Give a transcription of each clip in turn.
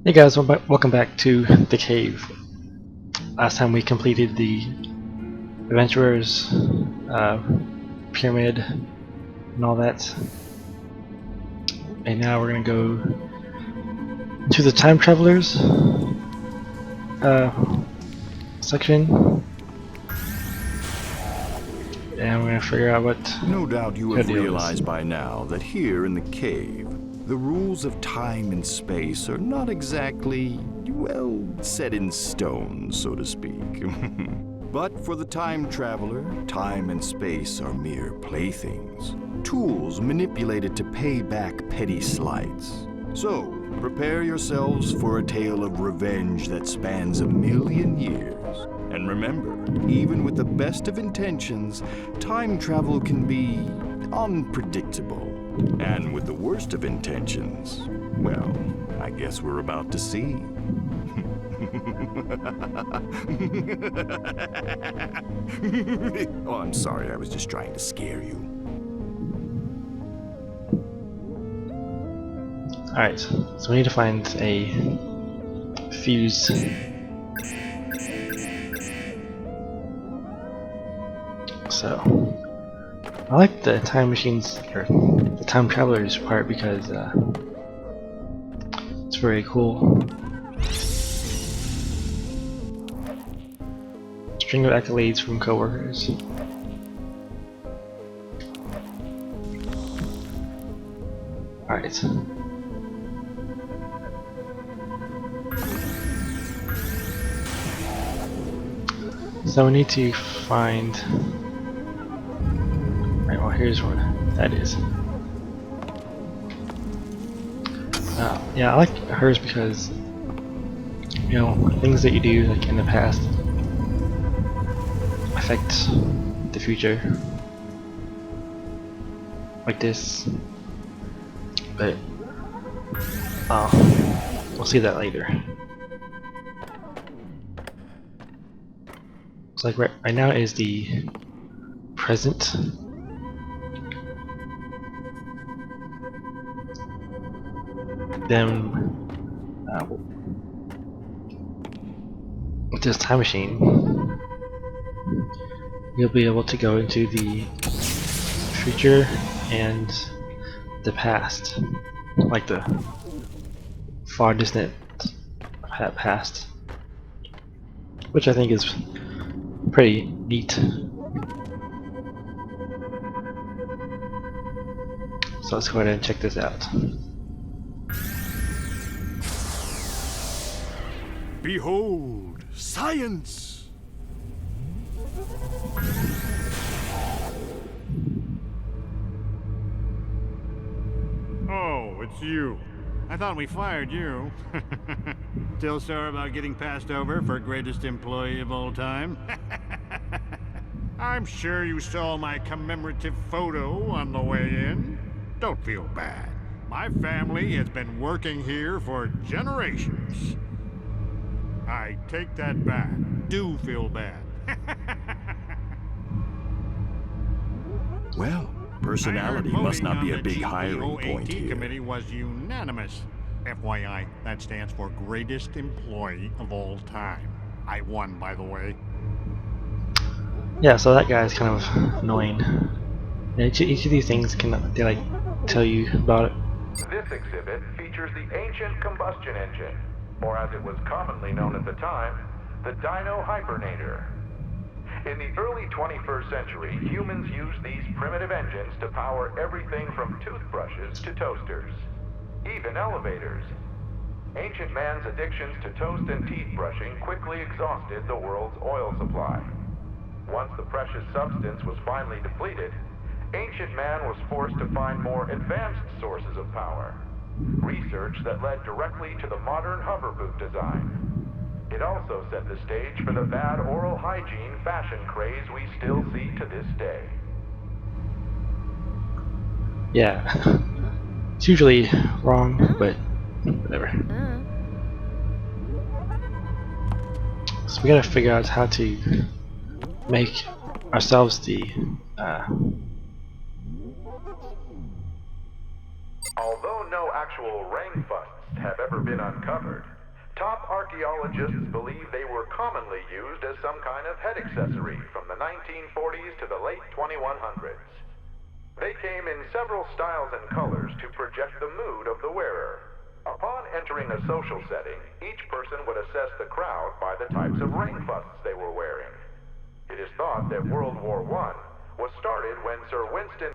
Hey guys, welcome back to the cave. Last time we completed the adventurers, pyramid, and all that, and now we're gonna go to the time travelers section, and we're gonna figure out what. No doubt you have deal is. realized by now that here in the cave, the rules of time and space are not exactly, well, set in stone, so to speak. But for the time traveler, time and space are mere playthings, tools manipulated to pay back petty slights. So, prepare yourselves for a tale of revenge that spans 1,000,000 years. And remember, even with the best of intentions, time travel can be unpredictable. And with the worst of intentions, well, I guess we're about to see. Oh, I'm sorry, I was just trying to scare you. Alright, so we need to find a fuse. So, I like the time machines, or the time travelers part, because it's very cool. String of accolades from coworkers. Alright. So we need to find. Right, well, here's where that is. Yeah, I like hers because, you know, things that you do like in the past affect the future, like this. But we'll see that later. So like right now is the present. Then with this time machine, you'll be able to go into the future and the past, like the far distant past, which I think is pretty neat. So let's go ahead and check this out. Behold, science! Oh, it's you. I thought we fired you. Still sore about getting passed over for greatest employee of all time? I'm sure you saw my commemorative photo on the way in. Don't feel bad. My family has been working here for generations. I take that back. Do feel bad. Well, personality must not be a big hiring point The here. committee was unanimous. FYI, that stands for greatest employee of all time. I won, by the way. Yeah, so that guy is kind of annoying. And each of these things can like tell you about it. This exhibit features the ancient combustion engine, or as it was commonly known at the time, the Dino Hibernator. In the early 21st century, humans used these primitive engines to power everything from toothbrushes to toasters, even elevators. Ancient man's addictions to toast and teeth brushing quickly exhausted the world's oil supply. Once the precious substance was finally depleted, ancient man was forced to find more advanced sources of power. Research that led directly to the modern hover boot design. It also set the stage for the bad oral hygiene fashion craze we still see to this day. Yeah, it's usually wrong, but whatever. So we gotta figure out how to make ourselves the Although no actual ring busts have ever been uncovered, Top archaeologists believe they were commonly used as some kind of head accessory from the 1940s to the late 2100s. They came in several styles and colors to project the mood of the wearer. Upon entering a social setting, each person would assess the crowd by the types of rainfusts they were wearing. It is thought that World War I was started when Sir Winston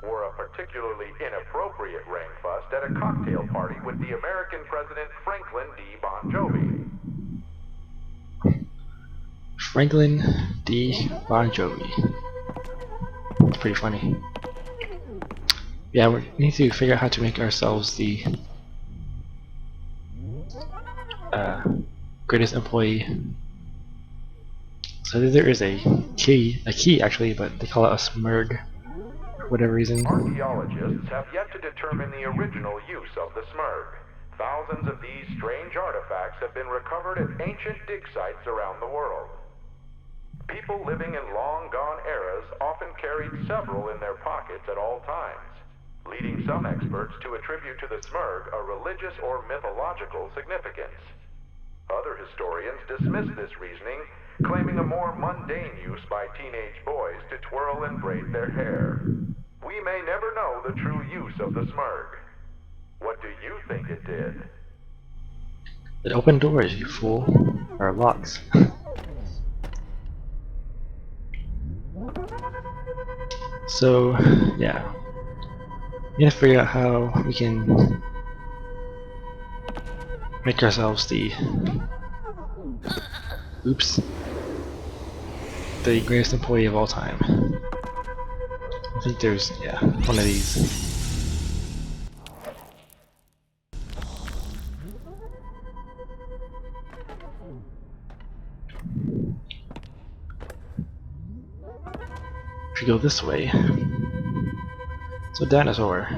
wore a particularly inappropriate rainfust at a cocktail party with the American President Franklin D. Bon Jovi. Franklin D. Bon Jovi. It's pretty funny. Yeah, we need to figure out how to make ourselves the greatest employee. So there is a key actually, but they call it a smurg for whatever reason. Archaeologists have yet to determine the original use of the smurg. Thousands of these strange artifacts have been recovered at ancient dig sites around the world. People living in long-gone eras often carried several in their pockets at all times, leading some experts to attribute to the smurg a religious or mythological significance. Other historians dismiss this reasoning, claiming a more mundane use by teenage boys to twirl and braid their hair. We may never know the true use of the smurg. What do you think it did? It opened doors, you fool. Or locks. So, yeah. We need to figure out how we can make ourselves the greatest employee of all time. I think there's, yeah, one of these. If you go this way, it's a dinosaur.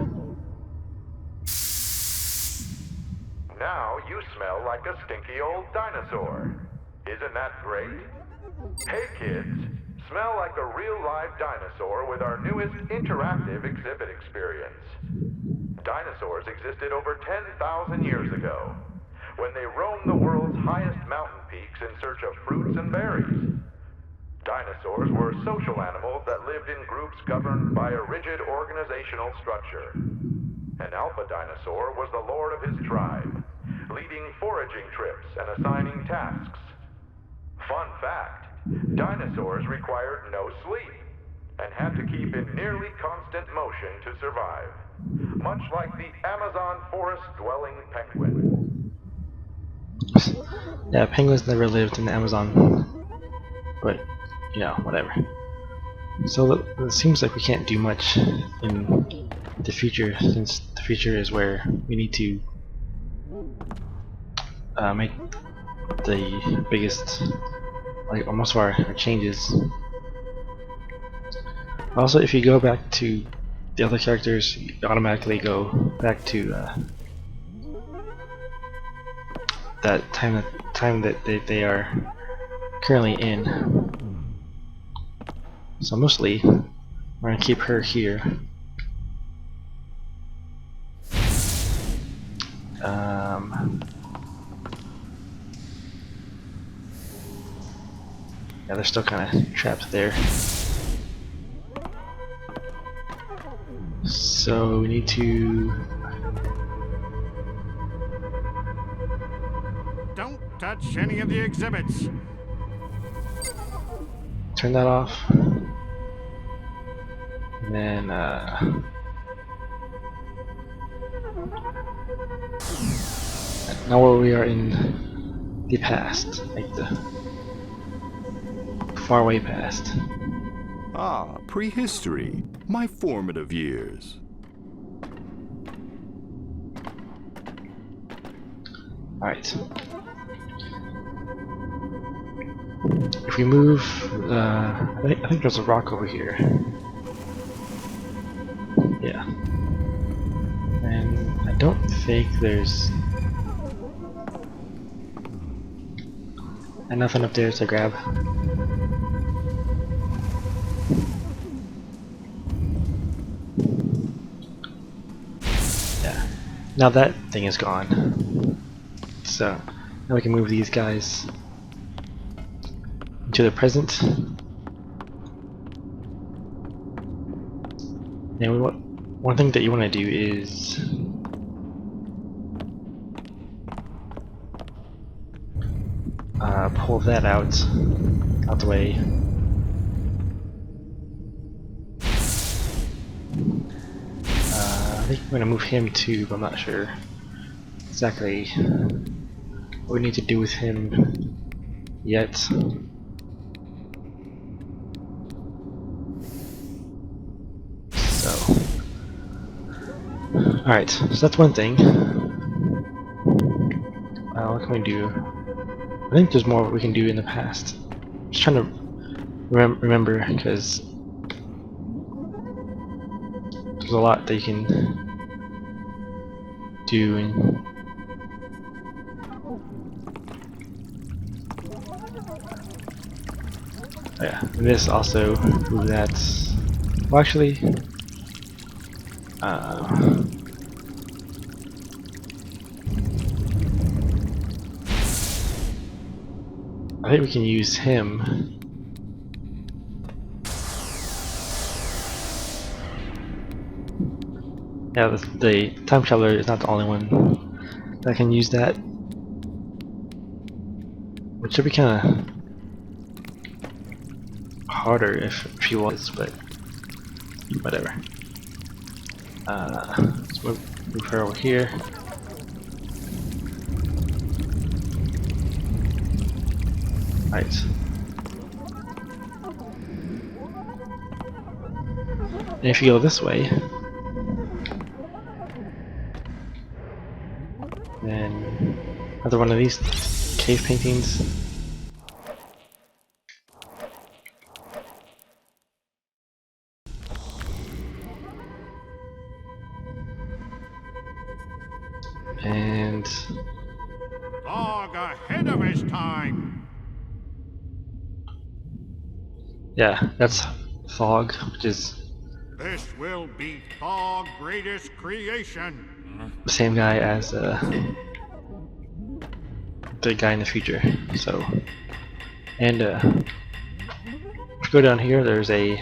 Now you smell like a stinky old dinosaur. Isn't that great? Hey kids, smell like a real live dinosaur with our newest interactive exhibit experience. Dinosaurs existed over 10,000 years ago, when they roamed the world's highest mountain peaks in search of fruits and berries. Dinosaurs were social animals that lived in groups governed by a rigid organizational structure. An alpha dinosaur was the lord of his tribe, leading foraging trips and assigning tasks. Fun fact, dinosaurs required no sleep and had to keep in nearly constant motion to survive, much like the Amazon forest-dwelling penguin. Yeah, penguins never lived in the Amazon, but, you know, whatever. So it seems like we can't do much in the future, since the future is where we need to make the biggest, like, most of our changes. Also, if you go back to the other characters, you automatically go back to that time that they are currently in. So mostly, we're gonna keep her here. Yeah, they're still kind of trapped there. So we need to. Don't touch any of the exhibits. Turn that off. And then now where we are in the past, like the far way past. Ah, prehistory. My formative years. Alright. If we move, I think there's a rock over here. Yeah. And I don't think there's nothing up there to grab. Yeah. Now that thing is gone. So now we can move these guys into the present. And one thing that you want to do is pull that out the way. I think I'm going to move him too, but I'm not sure exactly what we need to do with him yet. So, alright, so that's one thing. What can we do? I think there's more we can do in the past. Just trying to remember, because there's a lot that you can do. And yeah, and this also move that. Well, actually, I think we can use him. Yeah, the time traveler is not the only one that can use that, which would be kind of harder if she was, but whatever. Let's move her over here. Right. And if you go this way, then another one of these cave paintings. And Fog ahead of his time. yeah, that's Fog, which is This will be Thog's greatest creation. the same guy as the guy in the future. So, and if you go down here, there's a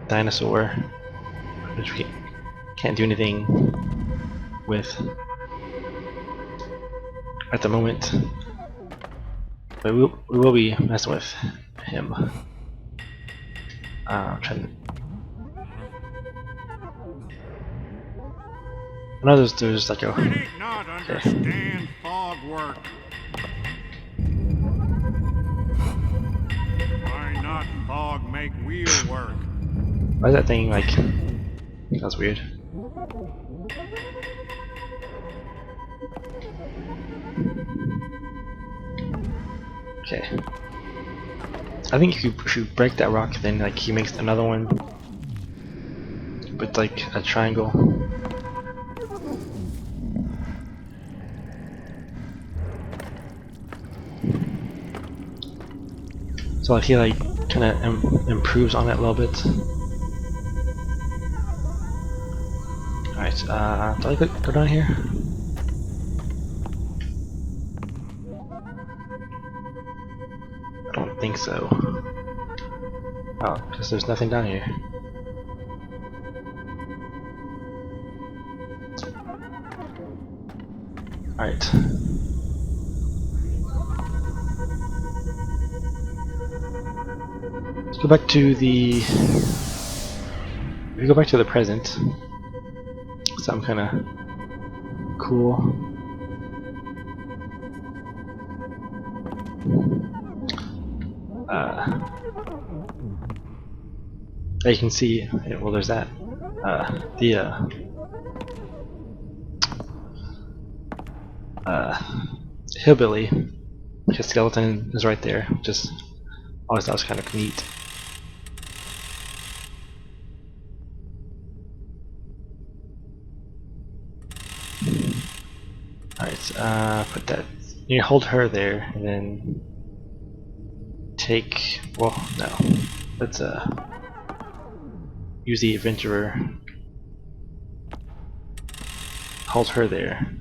dinosaur, which we can't do anything with at the moment, but we will be messing with him. I'm trying to. I know there's like a. We did not understand fog work. Why not fog make wheel work? Why is that thing like? That's weird. Okay. I think if you break that rock, then like he makes another one with like a triangle. So like he like kind of improves on it a little bit. Alright, do I go down here? I don't think so. Oh, because there's nothing down here. Alright. Let's go back to the... If we go back to the present, something kind of cool. You can see, well, there's that. Hillbilly, his skeleton is right there. Just always thought it was kind of neat. Alright, put that. You hold her there, and then take. Well, no. Let's use the adventurer. Hold her there.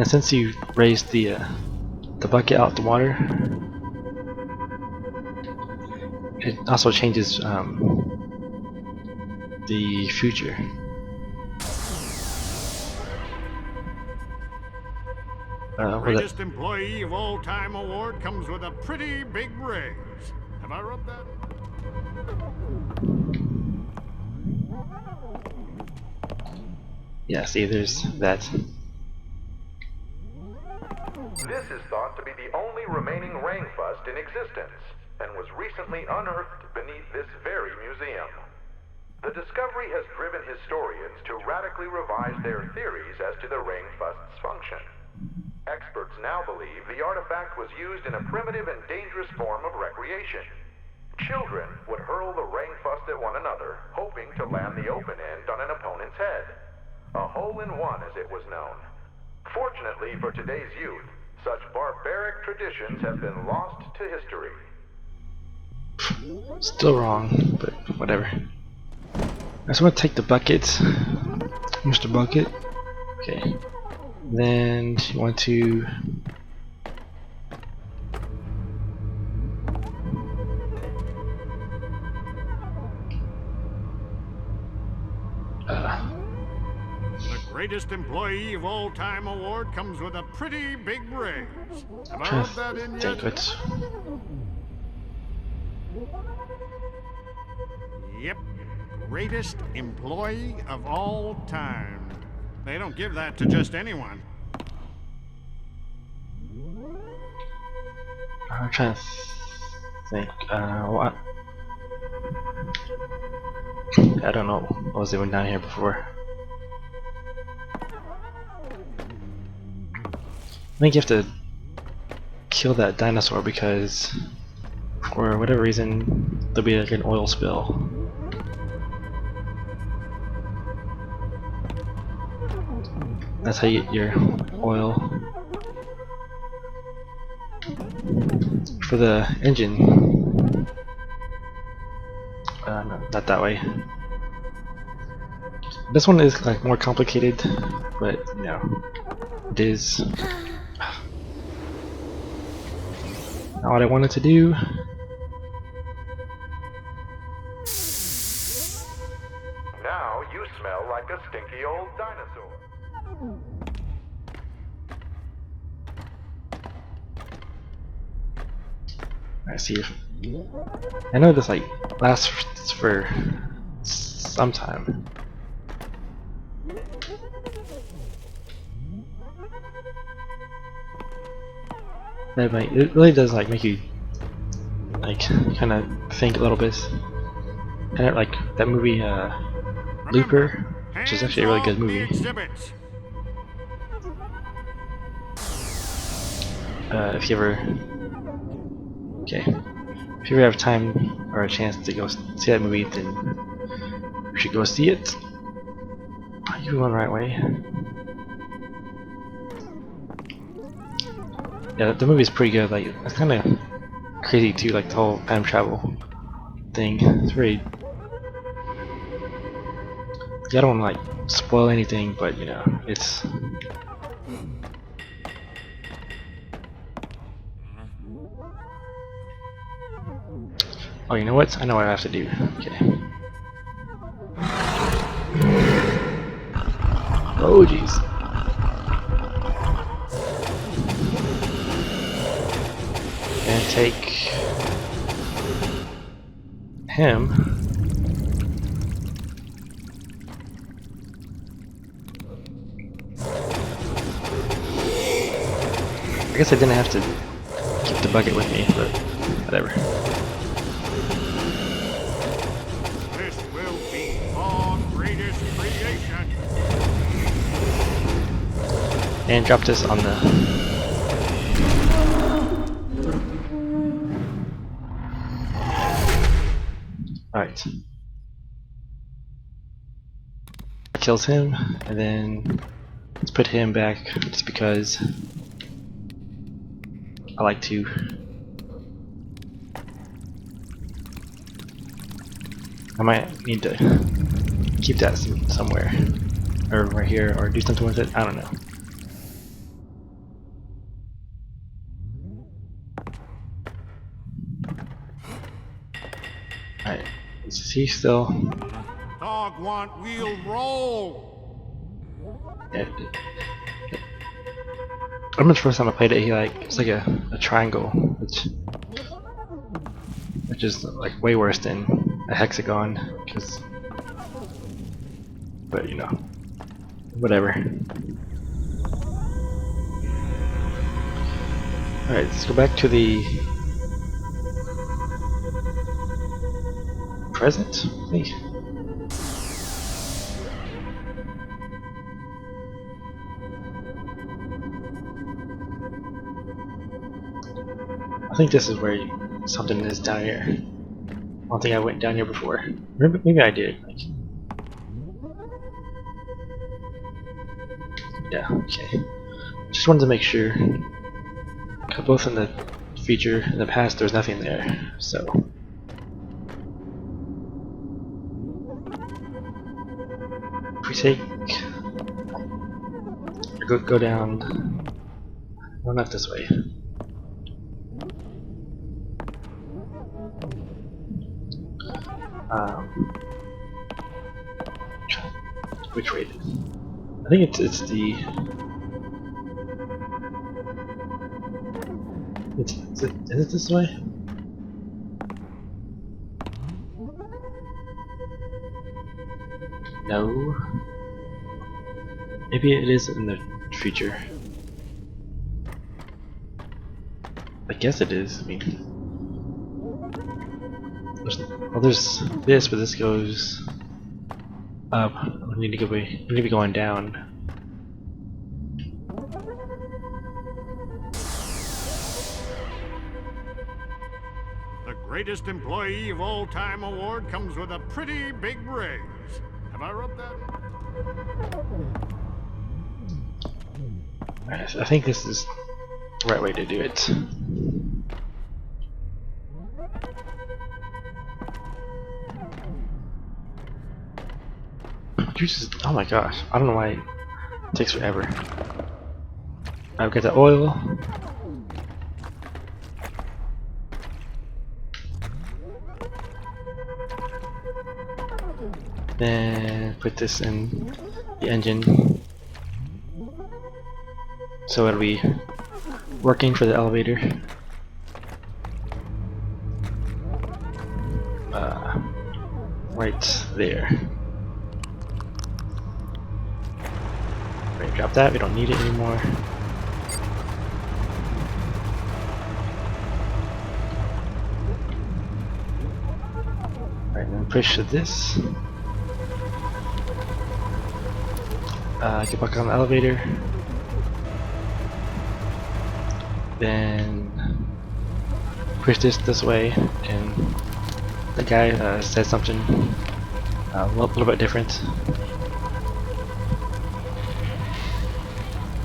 And since you raised the bucket out the water, it also changes the future. Greatest employee of all time award comes with a pretty big raise. Have I rubbed that? Yeah, see, there's that. This is thought to be the only remaining rainfust in existence, and was recently unearthed beneath this very museum. The discovery has driven historians to radically revise their theories as to the rainfust's function. Experts now believe the artifact was used in a primitive and dangerous form of recreation. Children would hurl the rainfust at one another, hoping to land the open end on an opponent's head. A hole-in-one, as it was known. Fortunately for today's youth, such barbaric traditions have been lost to history. Still wrong, but whatever. I just want to take the buckets, Mr. Bucket. Okay. Then you want to The greatest employee of all time award comes with a pretty big raise. Have I rubbed that in yet? Yep. Greatest employee of all time. They don't give that to just anyone. I'm trying to think. What? I don't know what was even down here before. I think you have to kill that dinosaur because, for whatever reason, there'll be like an oil spill. That's how you get your oil for the engine. No, not that way. This one is like more complicated, but you know, it is not what I wanted to do. Now you smell like a stinky old dinosaur. I see if I know this like lasts for some time. It really does like make you like kind of think a little bit. Kind of like that movie Looper, which is actually a really good movie. If you ever if you ever have time or a chance to go see that movie, then you should go see it. You're going the right way. Yeah, the movie's pretty good. Like, it's kind of crazy too, like the whole time travel thing. It's very. Yeah, I don't want to like spoil anything, but you know, it's. Oh, you know what? I know what I have to do. Okay. Oh, jeez. And take him. I guess I didn't have to keep the bucket with me, but whatever. This will be our greatest creation. And drop this on the. Alright. Kills him, and then let's put him back just because I like to. I might need to keep that somewhere, or right here, or do something with it. I don't know. Alright, is he still? Dog want wheel roll. Yeah. I remember the first time I played it, it's like a triangle, which is like way worse than a hexagon, but you know, whatever. Alright, let's go back to the present, please. I think this is where something is down here. I don't think I went down here before. Maybe I did. Yeah, okay. Just wanted to make sure. Both in the feature and the past, there's nothing there. So. If we take. Go down. No, not this way. Which way? I think it's the. Is it this way? No. Maybe it is in the future. I guess it is. I mean, there's this, but this goes up. We need to be going down. The greatest employee of all time award comes with a pretty big raise. Have I rubbed that? Alright, I think this is the right way to do it. Oh my gosh, I don't know why it takes forever. I've got the oil. Then put this in the engine so it'll be working for the elevator. Right there. Right, drop that, we don't need it anymore. Alright, then push this. Get back on the elevator. Then push this way, and the guy said something a little bit different.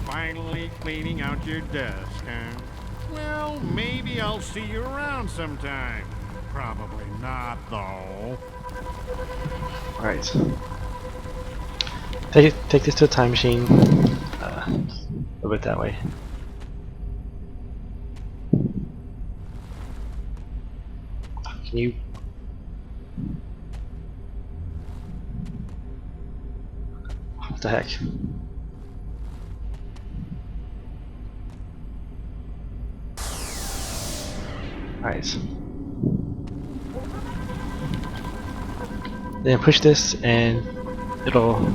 Finally cleaning out your desk, huh? Well, maybe I'll see you around sometime. Probably not, though. Alright. Take this to a time machine. A little bit that way. Can you? What the heck? Alright. Then push this and it'll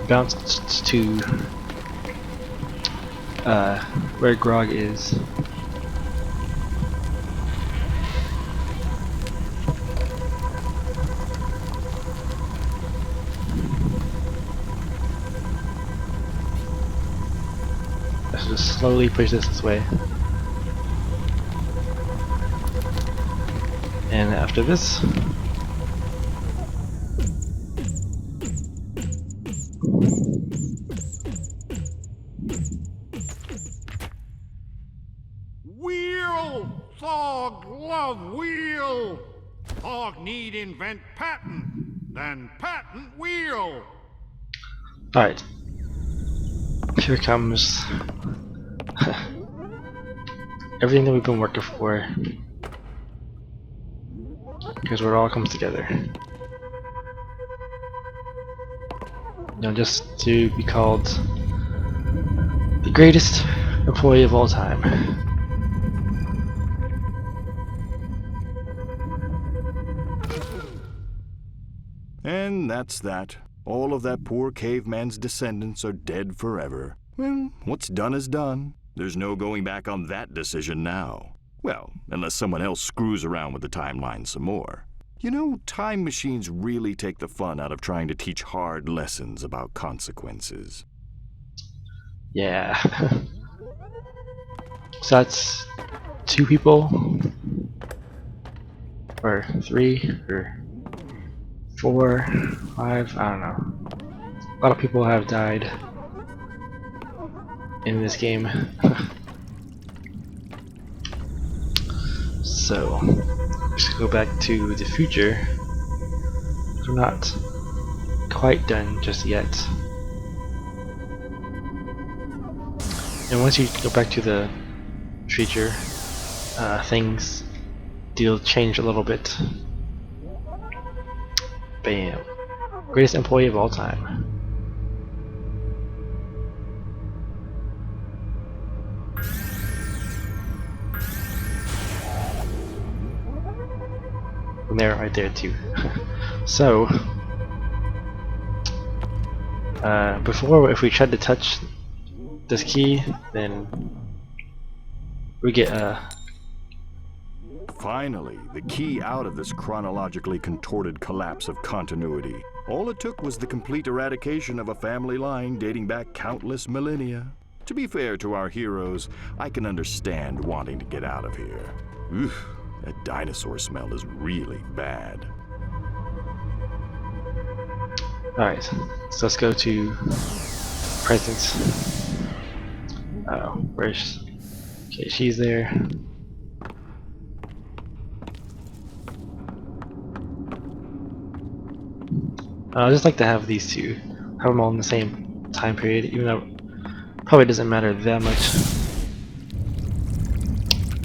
bounce to where Grog is. Let's just slowly push this way. And after this, Wheel! Thog love wheel! Thog need invent patent, then patent wheel! alright. Here comes everything that we've been working for. Here's where it all comes together. Just to be called the greatest employee of all time. And that's that. All of that poor caveman's descendants are dead forever. Well, what's done is done. There's no going back on that decision now. Well, unless someone else screws around with the timeline some more. You know, time machines really take the fun out of trying to teach hard lessons about consequences. Yeah. So that's 2 people, or 3, or 4, 5, I don't know. A lot of people have died in this game. So, let's go back to the future. We're not quite done just yet. And once you go back to the future, things change a little bit. Bam. Greatest employee of all time. And there, right there too. So, before, if we tried to touch this key, then we get Finally, the key out of this chronologically contorted collapse of continuity. All it took was the complete eradication of a family line dating back countless millennia. To be fair to our heroes, I can understand wanting to get out of here. Oof, that dinosaur smell is really bad. Alright, so let's go to present. Where's... Okay, she's there. I just like to have these two, have them all in the same time period, even though it probably doesn't matter that much.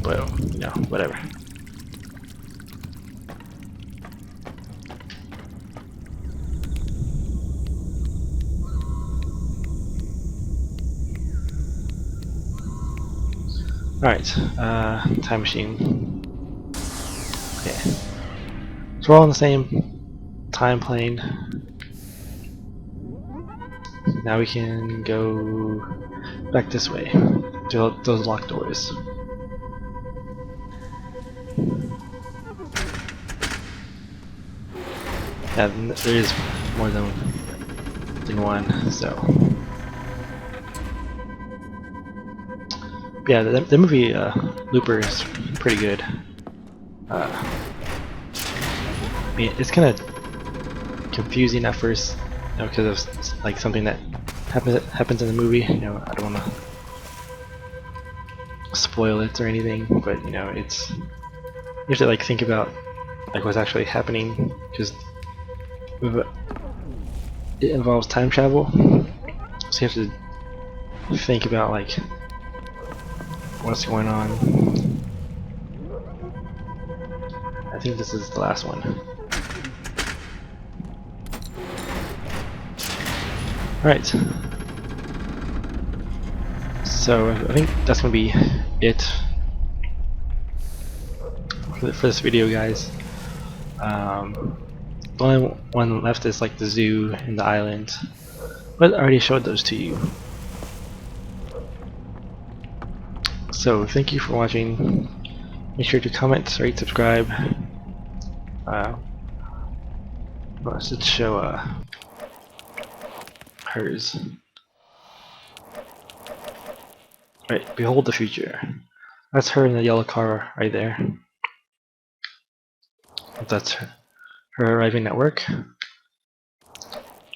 Well, you know, whatever. Alright, time machine. Okay. So we're all on the same time plane. Now we can go back this way to those locked doors. Yeah, there is more than one, so. Yeah, the movie Looper is pretty good. I mean, it's kind of confusing at first, you know, because of like something that happens in the movie. You know, I don't want to spoil it or anything, but you know, you have to like think about like what's actually happening, because it involves time travel, so you have to think about like what's going on. I think this is the last one. Alright. So I think that's gonna be it for this video, guys. The only one left is like the zoo and the island, but I already showed those to you. So thank you for watching. Make sure to comment, rate, subscribe. Let's just show hers. Right, behold the future. That's her in the yellow car right there. That's her arriving at work.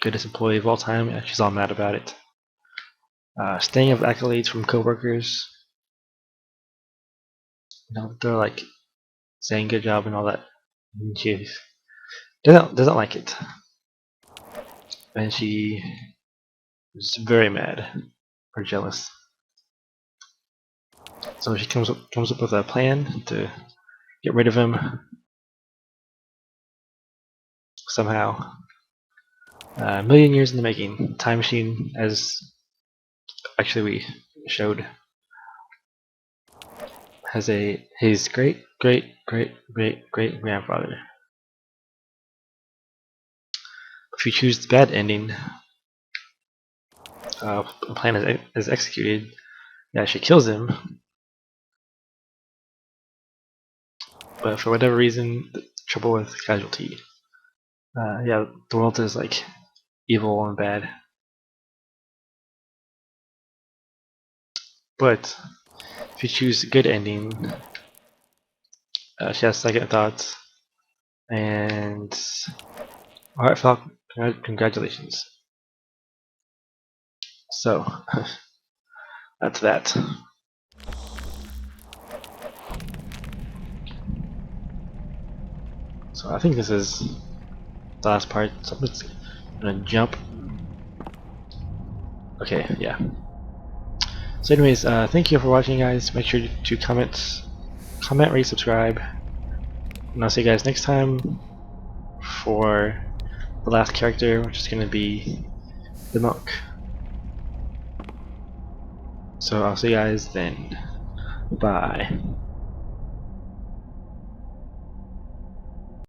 Greatest employee of all time. Yeah, she's all mad about it. Staying of accolades from coworkers. You know, they're like saying good job and all that. And she doesn't like it, and she is very mad or jealous. So she comes up with a plan to get rid of him. somehow. A million years in the making. Time machine, as actually we showed, has his great grandfather. If you choose the bad ending, the plan is executed. Yeah, she kills him, but for whatever reason, trouble with casualty. Yeah, the world is like evil and bad. But if you choose a good ending, she has second thoughts and heartfelt congratulations. So that's that. So I think this is the last part. So I'm just gonna jump. Okay, yeah. So anyways, thank you for watching, guys. Make sure to comment, rate, subscribe, and I'll see you guys next time for the last character, which is gonna be the monk. So I'll see you guys then. Bye.